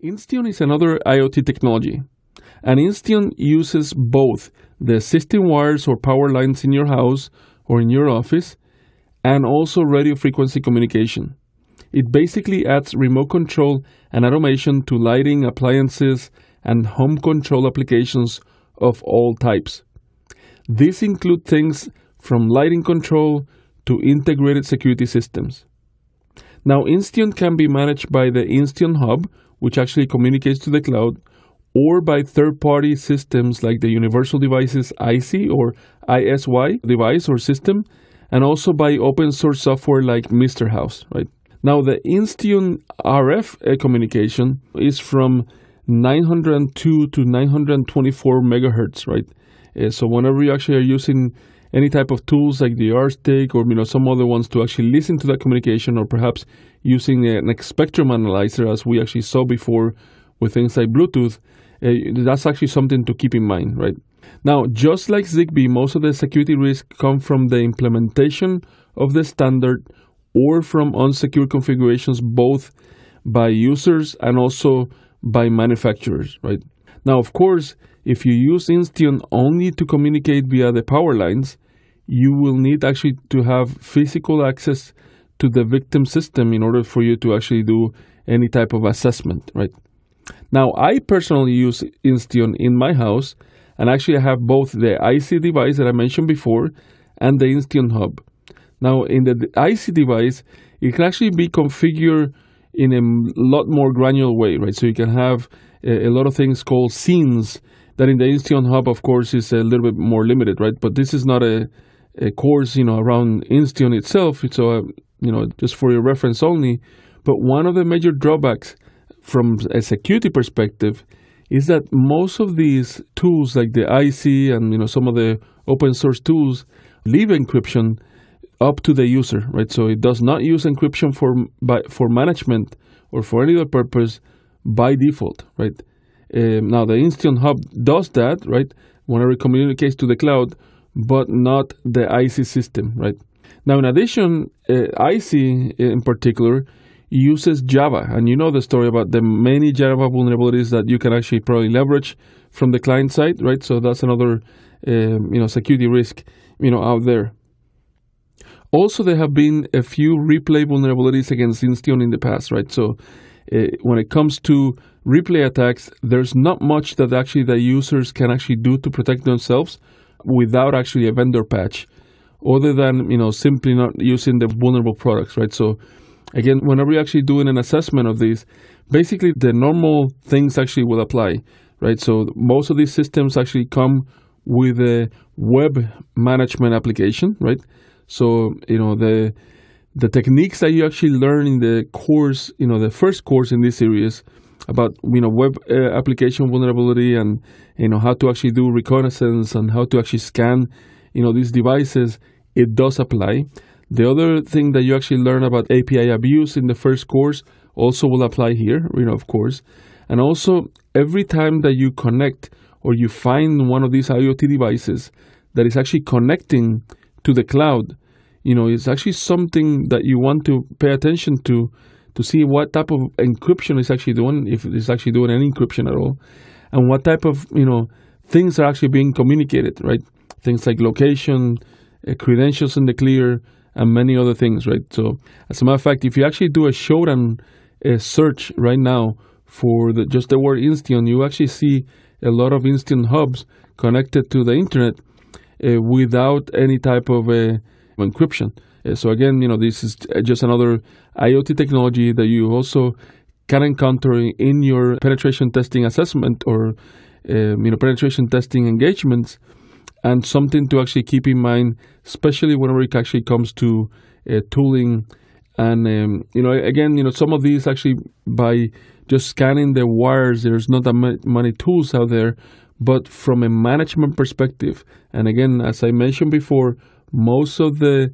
INSTEON is another IoT technology, and INSTEON uses both the system wires or power lines in your house or in your office, and also radio frequency communication. It basically adds remote control and automation to lighting, appliances, and home control applications of all types. These include things from lighting control to integrated security systems. Now, INSTEON can be managed by the INSTEON Hub, which actually communicates to the cloud, or by third-party systems like the Universal Devices IC or ISY device or system, and also by open-source software like Mr. House, right? Now, the INSTEON RF communication is from 902 to 924 megahertz, right? So whenever you actually are using any type of tools like the R-Stick or some other ones to actually listen to that communication, or perhaps using a spectrum analyzer, as we actually saw before with things like Bluetooth, that's actually something to keep in mind, right? Now, just like Zigbee, most of the security risks come from the implementation of the standard or from unsecure configurations, both by users and also by manufacturers, right? Now, of course, if you use INSTEON only to communicate via the power lines, you will need actually to have physical access to the victim system in order for you to actually do any type of assessment, right? Now, I personally use INSTEON in my house, and actually I have both the IC device that I mentioned before and the INSTEON Hub. Now, in the IC device, it can actually be configured in a lot more granular way, right? So you can have a lot of things called scenes that in the INSTEON Hub, of course, is a little bit more limited, right? But this is not a course, around INSTEON itself. So, just for your reference only. But one of the major drawbacks from a security perspective is that most of these tools, like the IC and some of the open source tools, leave encryption up to the user, right? So it does not use encryption for management or for any other purpose by default, right? Now the INSTEON Hub does that, right, whenever it communicates to the cloud, but not the IC system, right? Now, in addition, IC in particular uses Java, and you know the story about the many Java vulnerabilities that you can actually probably leverage from the client side, right? So that's another security risk out there. Also, there have been a few replay vulnerabilities against INSTEON in the past, right? So when it comes to replay attacks, there's not much that actually the users can actually do to protect themselves without actually a vendor patch, other than simply not using the vulnerable products, right? So again, whenever you're actually doing an assessment of these, basically the normal things actually will apply, right? So most of these systems actually come with a web management application, right? So the techniques that you actually learn in the course, the first course in this series about web application vulnerability and how to actually do reconnaissance and how to actually scan these devices, it does apply. The other thing that you actually learn about API abuse in the first course also will apply here, of course. And also, every time that you connect or you find one of these IoT devices that is actually connecting to the cloud, it's actually something that you want to pay attention to see what type of encryption it's actually doing, if it's actually doing any encryption at all, and what type of things are actually being communicated, right? Things like location, credentials in the clear, and many other things, right? So, as a matter of fact, if you actually do a showdown search right now for just the word INSTEON, you actually see a lot of INSTEON hubs connected to the internet without any type of encryption. So again, this is just another IoT technology that you also can encounter in your penetration testing assessment or penetration testing engagements, and something to actually keep in mind, especially whenever it actually comes to tooling. And again, some of these actually, by just scanning the wires, there's not that many tools out there. But from a management perspective, and again, as I mentioned before, most of the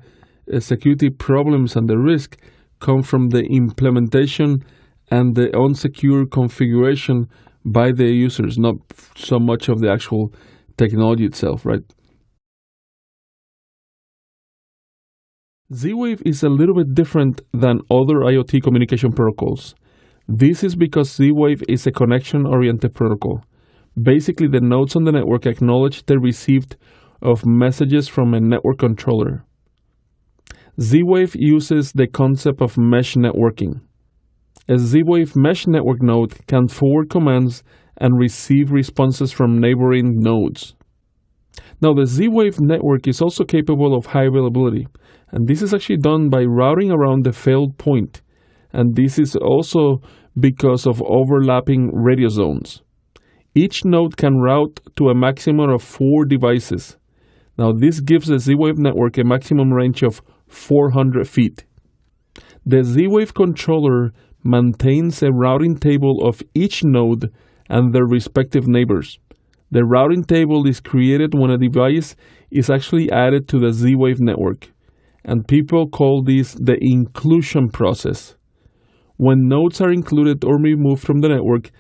security problems and the risk come from the implementation and the unsecure configuration by the users, not so much of the actual technology itself, right? Z-Wave is a little bit different than other IoT communication protocols. This is because Z-Wave is a connection-oriented protocol. Basically, the nodes on the network acknowledge the receipt of messages from a network controller. Z-Wave uses the concept of mesh networking. A Z-Wave mesh network node can forward commands and receive responses from neighboring nodes. Now, the Z-Wave network is also capable of high availability, and this is actually done by routing around the failed point, and this is also because of overlapping radio zones. Each node can route to a maximum of 4 devices. Now, this gives the Z-Wave network a maximum range of 400 feet. The Z-Wave controller maintains a routing table of each node and their respective neighbors. The routing table is created when a device is actually added to the Z-Wave network, and people call this the inclusion process. When nodes are included or removed from the network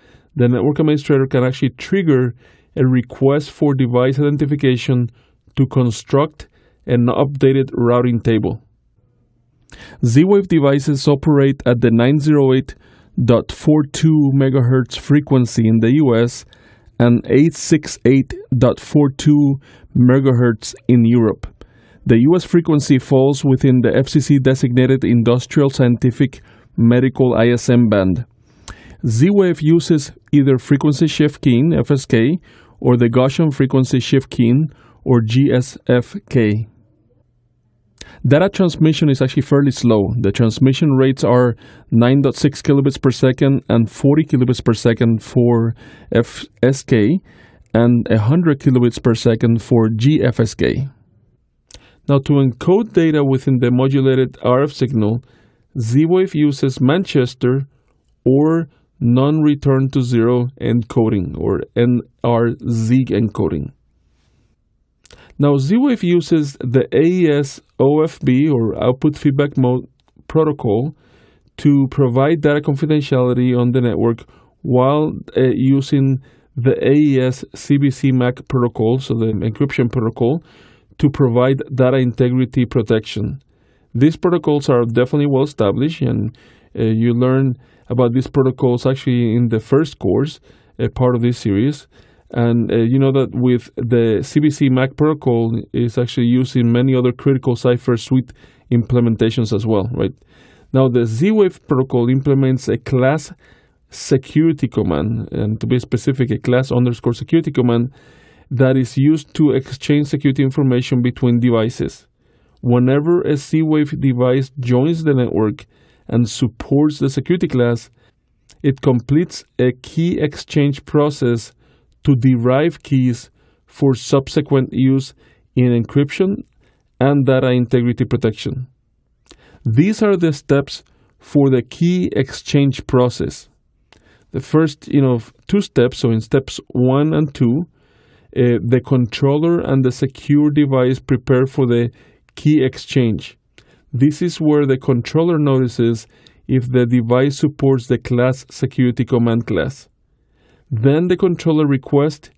administrator can actually trigger a request for device identification to construct an updated routing table. Z-Wave devices operate at the 908.42 MHz frequency in the US and 868.42 MHz in Europe. The US frequency falls within the FCC designated Industrial Scientific Medical ISM band. Z-Wave uses either frequency shift keying, FSK, or the Gaussian frequency shift keying, or GSFK. Data transmission is actually fairly slow. The transmission rates are 9.6 kilobits per second and 40 kilobits per second for FSK and 100 kilobits per second for GFSK. Now, to encode data within the modulated RF signal, Z-Wave uses Manchester or non-return to zero encoding or NRZ encoding. Now, Z-Wave uses the AES OFB or Output Feedback Mode protocol to provide data confidentiality on the network while using the AES CBC MAC protocol, so the encryption protocol, to provide data integrity protection. These protocols are definitely well established, and you learn about these protocols actually in the first course, part of this series. And you know that with the CBC MAC protocol is actually used in many other critical cipher suite implementations as well, right? Now, the Z-Wave protocol implements a class security command, and to be specific, a class_security command that is used to exchange security information between devices. Whenever a Z-Wave device joins the network and supports the security class, it completes a key exchange process to derive keys for subsequent use in encryption and data integrity protection. These are the steps for the key exchange process. The first, 2 steps, so in steps 1 and 2, the controller and the secure device prepare for the key exchange. This is where the controller notices if the device supports the class security command class. Then the controller request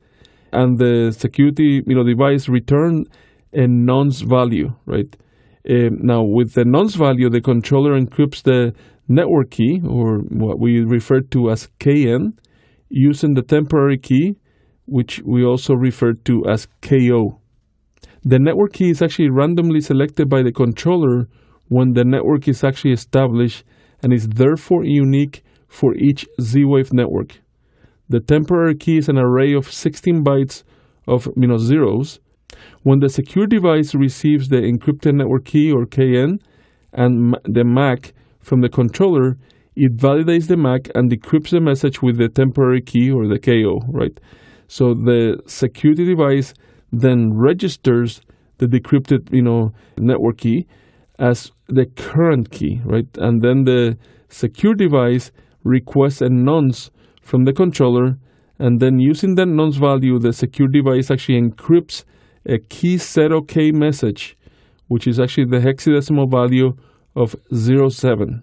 and the security device return a nonce value, right? Now, with the nonce value, the controller encrypts the network key, or what we refer to as KN, using the temporary key, which we also refer to as KO. The network key is actually randomly selected by the controller when the network is actually established and is therefore unique for each Z-Wave network. The temporary key is an array of 16 bytes of zeros. When the secure device receives the encrypted network key, or KN, and the MAC from the controller, it validates the MAC and decrypts the message with the temporary key, or the KO, right? So the security device then registers the decrypted, network key as the current key, right? And then the secure device requests a nonce from the controller, and then using that nonce value, the secure device actually encrypts a key set OK message, which is actually the hexadecimal value of 07.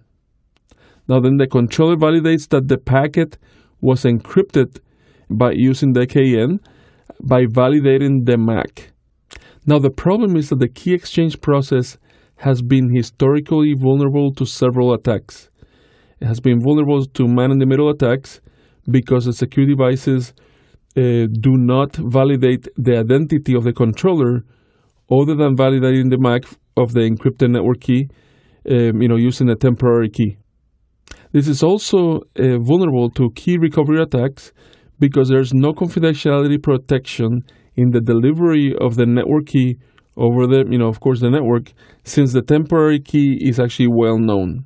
Now then the controller validates that the packet was encrypted by using the KN by validating the MAC. Now the problem is that the key exchange process has been historically vulnerable to several attacks. has been vulnerable to man-in-the-middle attacks because the secure devices do not validate the identity of the controller other than validating the MAC of the encrypted network key, using a temporary key. This is also vulnerable to key recovery attacks because there's no confidentiality protection in the delivery of the network key over the network, since the temporary key is actually well known.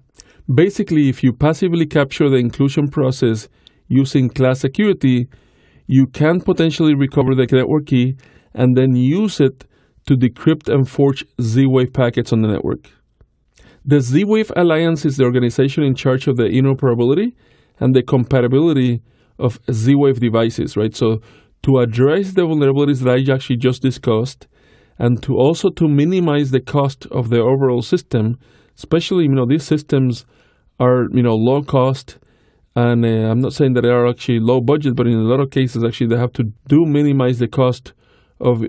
Basically, if you passively capture the inclusion process using class security, you can potentially recover the network key and then use it to decrypt and forge Z-Wave packets on the network. The Z-Wave Alliance is the organization in charge of the interoperability and the compatibility of Z-Wave devices, right? So to address the vulnerabilities that I actually just discussed, and to minimize the cost of the overall system, especially, these systems are, low cost, and I'm not saying that they are actually low budget, but in a lot of cases, actually, they have to minimize the cost of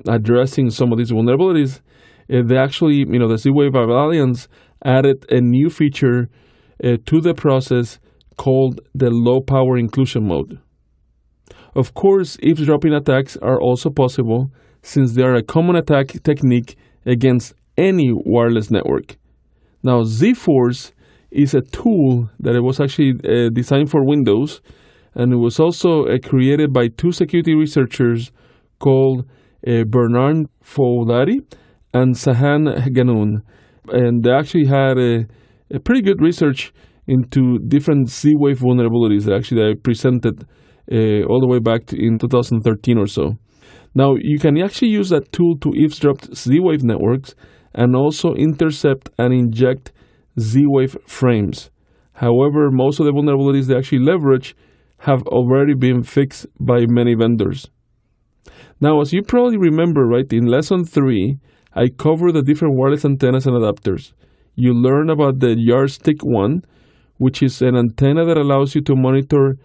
addressing some of these vulnerabilities. They actually, the Z-Wave Alliance added a new feature to the process called the low power inclusion mode. Of course, eavesdropping attacks are also possible since they are a common attack technique against any wireless network. Now, Z-Force is a tool that it was actually designed for Windows, and it was also created by two security researchers called Bernard Fouladi and Sahan Ganoun. And they actually had a pretty good research into different Z-Wave vulnerabilities that actually I presented all the way back in 2013 or so. Now, you can actually use that tool to eavesdrop Z-Wave networks and also intercept and inject Z-Wave frames. However, most of the vulnerabilities they actually leverage have already been fixed by many vendors. Now, as you probably remember, right, in Lesson 3, I covered the different wireless antennas and adapters. You learn about the Yardstick 1, which is an antenna that allows you to monitor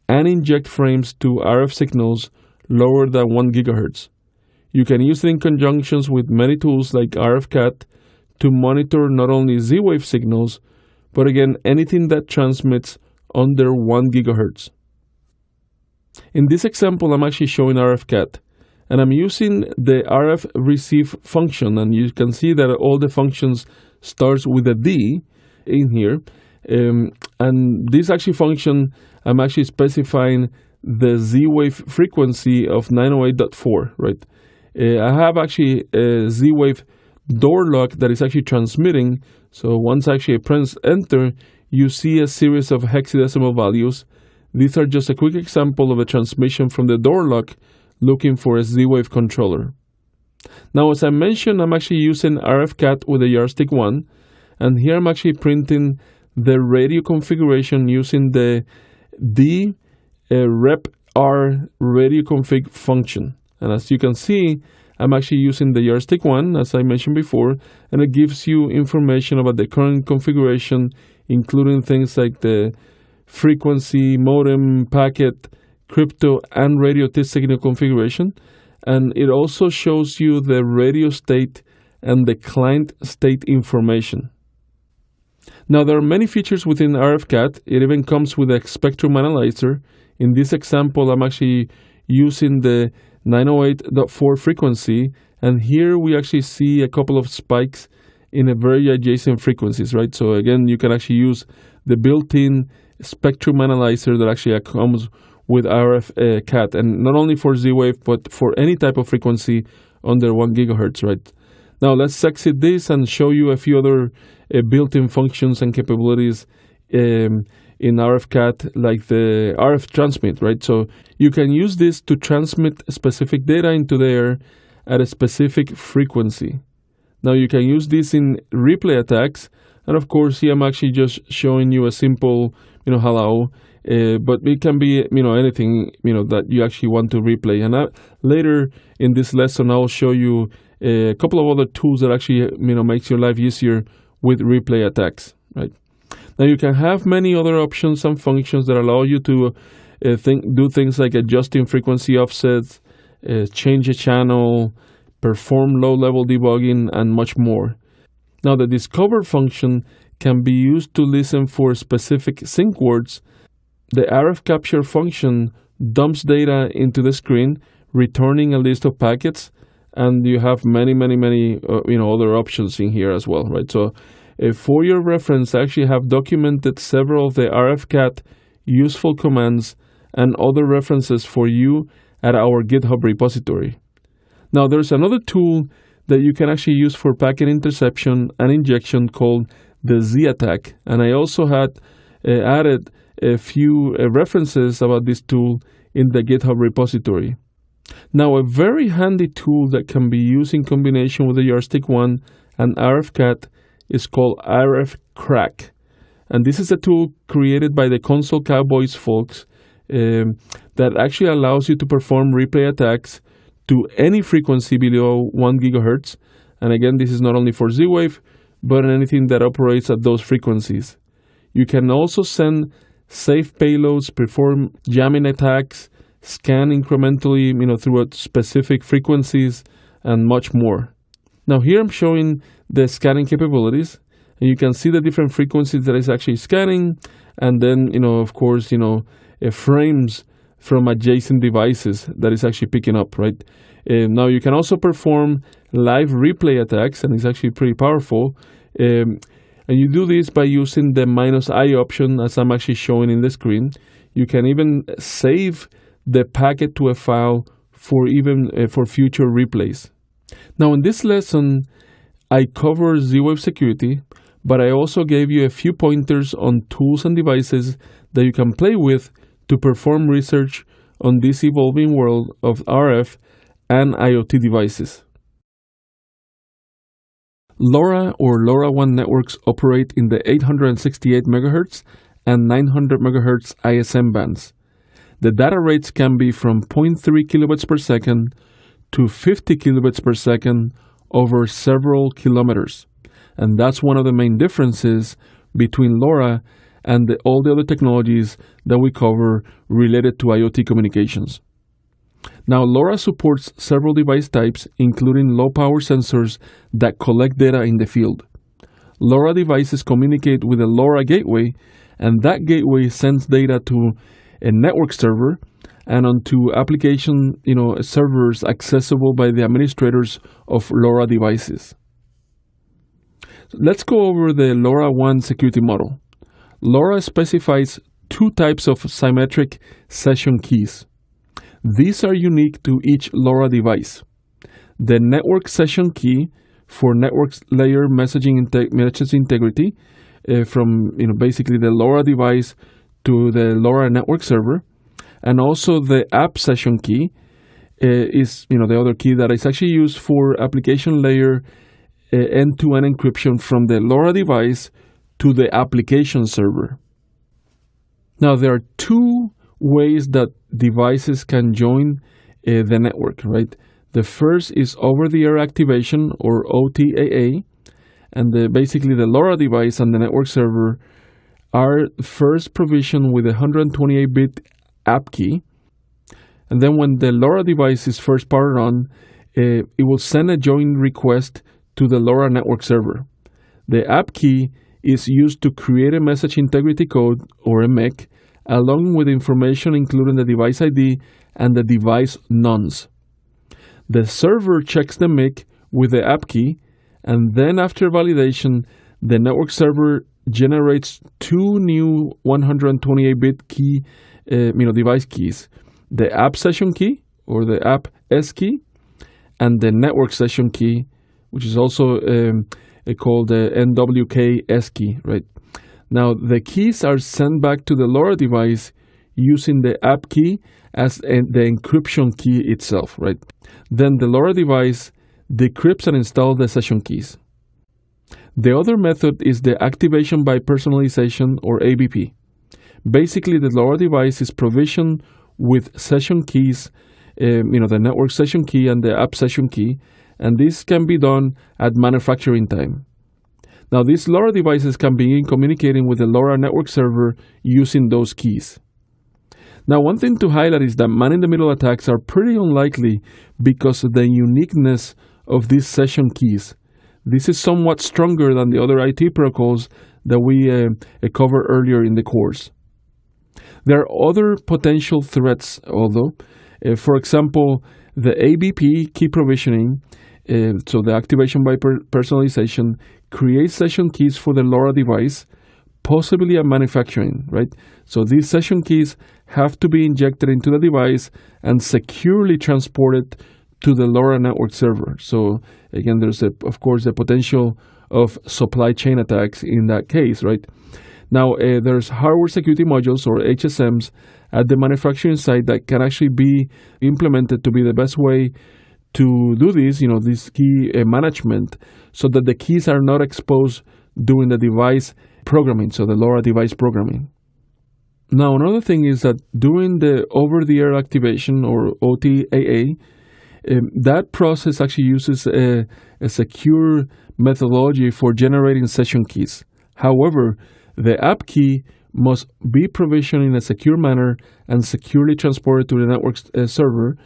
and inject frames to RF signals lower than 1 GHz. You can use it in conjunction with many tools like RFCat to monitor not only Z-Wave signals, but again, anything that transmits under 1 GHz. In this example, I'm actually showing RFCat, and I'm using the RF receive function, and you can see that all the functions starts with a D in here. And this actually function, I'm actually specifying the Z-Wave frequency of 908.4, right? I have actually a Z-Wave door lock that is actually transmitting. So once actually I press enter, you see a series of hexadecimal values. These are just a quick example of a transmission from the door lock looking for a Z-Wave controller. Now, as I mentioned, I'm actually using RFCat with the Yardstick 1, and here I'm actually printing the radio configuration using the rep R radio config function. And as you can see, I'm actually using the Yardstick 1, as I mentioned before, and it gives you information about the current configuration, including things like the frequency, modem, packet, crypto, and radio test signal configuration. And it also shows you the radio state and the client state information. Now, there are many features within RFCat. It even comes with a spectrum analyzer. In this example, I'm actually using the 908.4 frequency, and here we actually see a couple of spikes in a very adjacent frequencies, right? So again, you can actually use the built-in spectrum analyzer that actually comes with RFCat, and not only for Z-Wave, but for any type of frequency under 1 GHz, right? Now, let's exit this and show you a few other built-in functions and capabilities in RFCat, like the RF transmit, right? So you can use this to transmit specific data into the air at a specific frequency. Now, you can use this in replay attacks, and of course, here I'm actually just showing you a simple, hello, but it can be, anything, that you actually want to replay. And later in this lesson, I'll show you a couple of other tools that actually, makes your life easier with replay attacks, right? Now, you can have many other options and functions that allow you to do things like adjusting frequency offsets, change a channel, perform low-level debugging, and much more. Now, the discover function can be used to listen for specific sync words. The RF capture function dumps data into the screen, returning a list of packets, and you have many other options in here as well, right? So for your reference, I actually have documented several of the RFCAT useful commands and other references for you at our GitHub repository. Now, there's another tool that you can actually use for packet interception and injection called the Z attack, and I also had added a few references about this tool in the GitHub repository. Now, a very handy tool that can be used in combination with the Yardstick 1 and RFCAT is called RFCrack. And this is a tool created by the Console Cowboys folks that actually allows you to perform replay attacks to any frequency below 1 gigahertz. And again, this is not only for Z-Wave, but anything that operates at those frequencies. You can also send safe payloads, perform jamming attacks, scan incrementally, through specific frequencies, and much more. Now here I'm showing the scanning capabilities, and you can see the different frequencies that it's actually scanning, and then, of course, frames from adjacent devices that it's actually picking up, right? Now you can also perform live replay attacks, and it's actually pretty powerful. And you do this by using the -I option, as I'm actually showing in the screen. You can even save the packet to a file for future replays. Now in this lesson, I cover Z-Wave security, but I also gave you a few pointers on tools and devices that you can play with to perform research on this evolving world of RF and IoT devices. LORA or LoRaWAN networks operate in the 868 MHz and 900 MHz ISM bands. The data rates can be from 0.3 kilobits per second to 50 kilobits per second over several kilometers. And that's one of the main differences between LoRa and all the other technologies that we cover related to IoT communications. Now, LoRa supports several device types, including low-power sensors that collect data in the field. LoRa devices communicate with a LoRa gateway, and that gateway sends data to a network server and onto application servers accessible by the administrators of LoRa devices. Let's go over the LoRaWAN security model. LoRa specifies two types of symmetric session keys. These are unique to each LoRa device. The network session key for network layer message integrity from basically the LoRa device to the LoRa network server, and also the app session key is the other key that is actually used for application layer end-to-end encryption from the LoRa device to the application server. Now there are two ways that devices can join the network, right? The first is over-the-air activation, or OTAA, and basically the LoRa device and the network server are first provisioned with a 128-bit app key, and then when the LoRa device is first powered on, it will send a join request to the LoRa network server. The app key is used to create a message integrity code, or a MEC, along with information including the device ID and the device nonce. The server checks the MEC with the app key, and then after validation, the network server generates two new 128-bit key, device keys: the app session key, or the app S key, and the network session key, which is also called the NWK S key, right? Now, the keys are sent back to the LoRa device using the app key as the encryption key itself, right? Then the LoRa device decrypts and installs the session keys. The other method is the activation by personalization, or ABP. Basically, the LoRa device is provisioned with session keys, the network session key and the app session key, and this can be done at manufacturing time. Now, these LoRa devices can begin communicating with the LoRa network server using those keys. Now, one thing to highlight is that man-in-the-middle attacks are pretty unlikely because of the uniqueness of these session keys. This is somewhat stronger than the other IT protocols that we covered earlier in the course. There are other potential threats, although. For example, the ABP Key Provisioning, so the activation by personalization, creates session keys for the LoRa device, possibly at manufacturing, right? So these session keys have to be injected into the device and securely transported to the LoRa network server. So again, there's of course the potential of supply chain attacks in that case, right? Now, there's hardware security modules or HSMs at the manufacturing site that can actually be implemented to be the best way to do this, this key management, so that the keys are not exposed during the device programming, so the LoRa device programming. Now, another thing is that during the over-the-air activation or OTAA, that process actually uses a secure methodology for generating session keys. However, the app key must be provisioned in a secure manner and securely transported to the network server,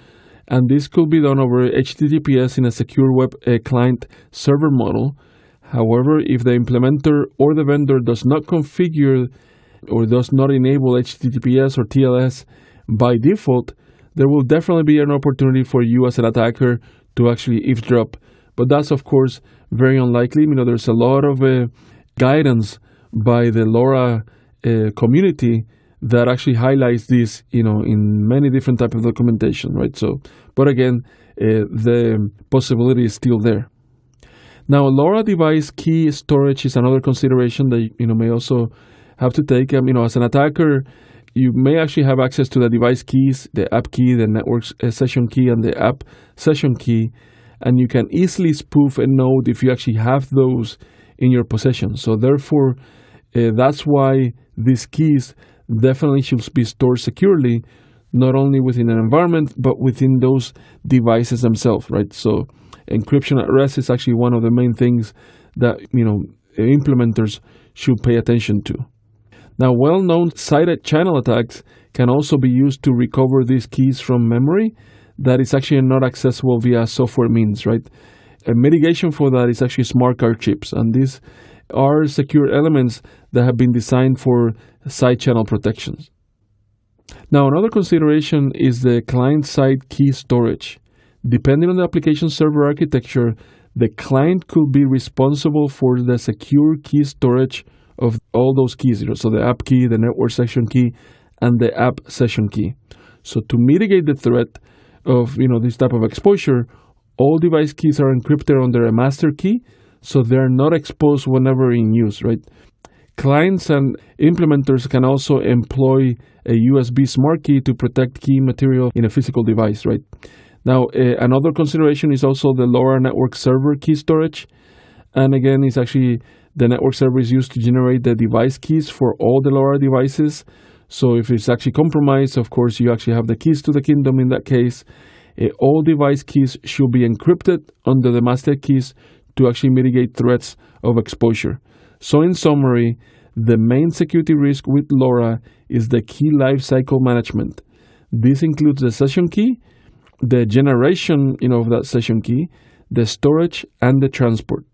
and this could be done over HTTPS in a secure web client server model. However, if the implementer or the vendor does not configure or does not enable HTTPS or TLS by default, there will definitely be an opportunity for you as an attacker to actually eavesdrop. But that's, of course, very unlikely. There's a lot of guidance by the LoRa community that actually highlights this, in many different types of documentation, right? So, but again, the possibility is still there. Now, LoRa device key storage is another consideration that you may also have to take. As an attacker, you may actually have access to the device keys, the app key, the network session key, and the app session key, and you can easily spoof a node if you actually have those in your possession. So therefore, that's why these keys definitely should be stored securely, not only within an environment, but within those devices themselves, right? So encryption at rest is actually one of the main things that, implementers should pay attention to. Now, well-known sided channel attacks can also be used to recover these keys from memory that is actually not accessible via software means, right? A mitigation for that is actually smart card chips, and these are secure elements that have been designed for side channel protections. Now, another consideration is the client-side key storage. Depending on the application server architecture, the client could be responsible for the secure key storage of all those keys, so the app key, the network session key, and the app session key. So to mitigate the threat of this type of exposure, all device keys are encrypted under a master key, so they're not exposed whenever in use, right? Clients and implementers can also employ a USB smart key to protect key material in a physical device, right? Now, another consideration is also the LoRa network server key storage. And again, it's actually the network server is used to generate the device keys for all the LoRa devices. So if it's actually compromised, of course, you actually have the keys to the kingdom in that case. All device keys should be encrypted under the master keys to actually mitigate threats of exposure. So in summary, the main security risk with LoRa is the key lifecycle management. This includes the session key, the generation of that session key, the storage, and the transport.